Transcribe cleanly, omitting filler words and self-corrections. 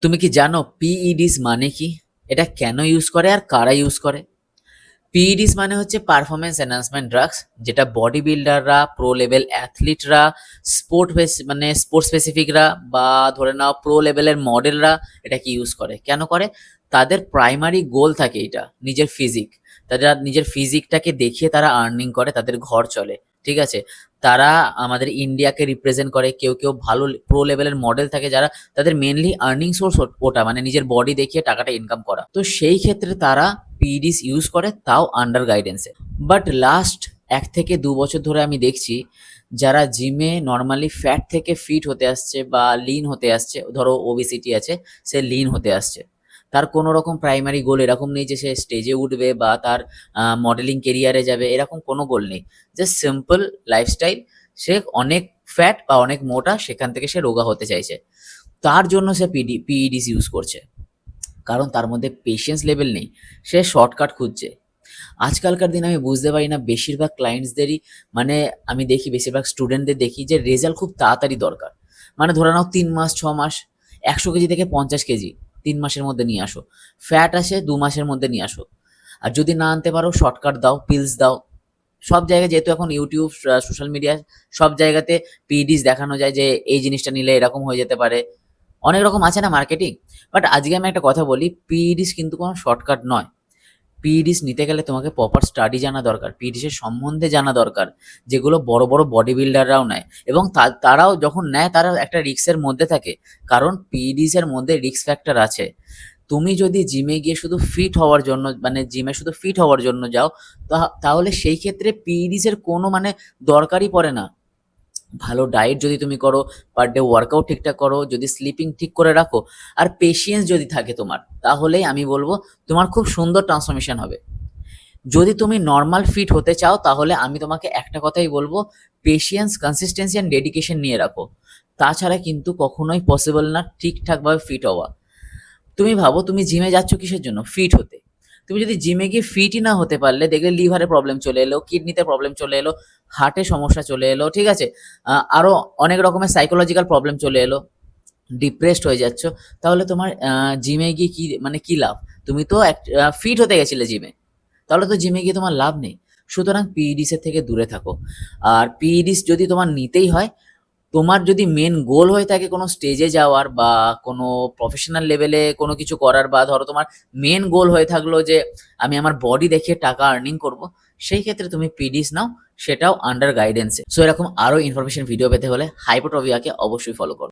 তুমি কি জানো পিইডিস মানে কি? এটা কেন ইউজ করে আর কারা ইউজ করে? পিইডিস মানে হচ্ছে পারফরমেন্স এনহান্সমেন্ট ড্রাগস, যেটা বডি বিল্ডাররা, প্রো লেভেল অ্যাথলিটরা, স্পোর্টস স্পেসিফিকরা বা ধরে নাও প্রো লেভেলের মডেলরা এটাকে ইউজ করে। কেন করে? তাদের প্রাইমারি গোল থাকে এটা নিজের ফিজিক। তারা নিজের ফিজিকটাকে দেখিয়ে তারা আর্নিং করে, তাদের ঘর চলে। ঠিক আছে? তারা আমাদের ইন্ডিয়াকে রিপ্রেজেন্ট করে। কেউ কেউ ভালো প্রো লেভেলের মডেল থাকে যারা, তাদের মেনলি আর্নিং সোর্স ওটা, মানে নিজের বডি দেখিয়ে টাকাটা ইনকাম করা। তো সেই ক্ষেত্রে তারা পিইডিস ইউজ করে, তাও আন্ডার গাইডেন্সে। বাট লাস্ট 1 থেকে 2 বছর ধরে আমি দেখছি যারা জিমে নর্মালি ফ্যাট থেকে ফিট হতে আসছে বা লিন হতে আসছে, ধরো ওবিসিটি আছে, সে লিন হতে আসছে। তার কোনো রকম প্রাইমারি গোল এরকম নেই যে সে স্টেজে উঠবে বা তার মডেলিং কেরিয়ারে যাবে, এরকম কোনো গোল নেই। Just simple lifestyle. সে অনেক ফ্যাট বা অনেক মোটা, সেখান থেকে সে রোগা হতে চাইছে। তার জন্য সে পিইডিস ইউজ করছে, কারণ তার মধ্যে পেশেন্স লেভেল নেই। সে শর্টকাট খুঁজছে। আজকালকার দিনে আমি বুঝতে পারি না, বেশিরভাগ ক্লায়েন্টসদেরই, মানে আমি দেখি বেশিরভাগ স্টুডেন্টদের দেখি যে রেজাল্ট খুব তাড়াতাড়ি দরকার। মানে ধরে নাও 3 মাস 6 মাস, 100 কেজি থেকে 50 কেজি 3 মাসের মধ্যে নিয়ে আসো। ফ্যাট আসে 2 মাসের মধ্যে নিয়ে আসো। আর যদি না আনতে পারো, শর্টকাট দাও, পিলস দাও। সব জায়গায় যেহেতু এখন ইউটিউব, সোশ্যাল মিডিয়া, সব জায়গাতে পিইডিস দেখানো যায় যে এই জিনিসটা নিলে এরকম হয়ে যেতে পারে। অনেক রকম আছে না মার্কেটিং। বাট আজকে আমি একটা কথা বলি, পিইডিস কিন্তু কোনো শর্টকাট নয়। পিইডিস নিতে গেলে তোমাকে প্রপার স্টাডি জানা দরকার, পিইডিস এর সম্বন্ধে জানা দরকার, যেগুলো বড় বড় বডি বিল্ডাররাও নেয়। এবং তারাও যখন নেয়, তারা একটা রিস্কের মধ্যে থাকে, কারণ পিইডিস এর মধ্যে রিস্ক ফ্যাক্টর আছে। তুমি যদি জিমে গিয়ে শুধু ফিট হওয়ার জন্য, মানে জিমে শুধু ফিট হওয়ার জন্য যাও, তাহলে সেই ক্ষেত্রে পিইডিস এর কোনো মানে দরকারই পড়ে না। ভালো ডায়েট যদি তুমি করো, পার ডে ওয়ার্কআউট ঠিকঠাক করো, যদি স্লিপিং ঠিক করে রাখো, আর পেশেন্স যদি থাকে তোমার, তাহলেই আমি বলবো তোমার খুব সুন্দর ট্রান্সফরমেশন হবে। যদি তুমি নর্মাল ফিট হতে চাও, তাহলে আমি তোমাকে একটা কথাই বলবো, পেশেন্স, কনসিস্টেন্সি অ্যান্ড ডেডিকেশন নিয়ে রাখো। তাছাড়া কিন্তু কখনোই পসিবল না ঠিকঠাকভাবে ফিট হওয়া। তুমি ভাবো, তুমি জিমে যাচ্ছ কিসের জন্য? ফিট হতে। তুমি যদি জিমে গিয়ে ফিটই না হতে পারলে, দেখলে লিভারে প্রবলেম চলে এলো, কিডনিতে প্রবলেম চলে এলো, হার্টে সমস্যা চলে এলো, ঠিক আছে, আরো অনেক রকমের সাইকোলজিক্যাল প্রবলেম চলে এলো, ডিপ্রেসড হয়ে যাচ্ছ, তাহলে তোমার জিমে গিয়ে কি মানে কি লাভ? তুমি তো ফিট হতে গেছিলে জিমে, তাহলে তো জিমে গিয়ে তোমার লাভ নেই। সুতরাং পিইডিস এর থেকে দূরে থাকো। আর পিইডিস যদি তোমার নিতেই হয়, তোমার যদি মেন গোল হয়ে থাকে কোনো স্টেজে যাওয়ার বা কোনো প্রফেশনাল লেভেলে কোনো কিছু করার, বা ধরো তোমার মেন গোল হয়ে থাকলো যে আমি আমার বডি দেখিয়ে টাকা আর্নিং করব, সেই ক্ষেত্রে তুমি পিডিস নাও, সেটাও আন্ডার গাইডেন্সে। সো এরকম আরো ইনফরমেশন ভিডিও পেতে হলে হাইপোট্রপিয়াকে অবশ্যই ফলো করো।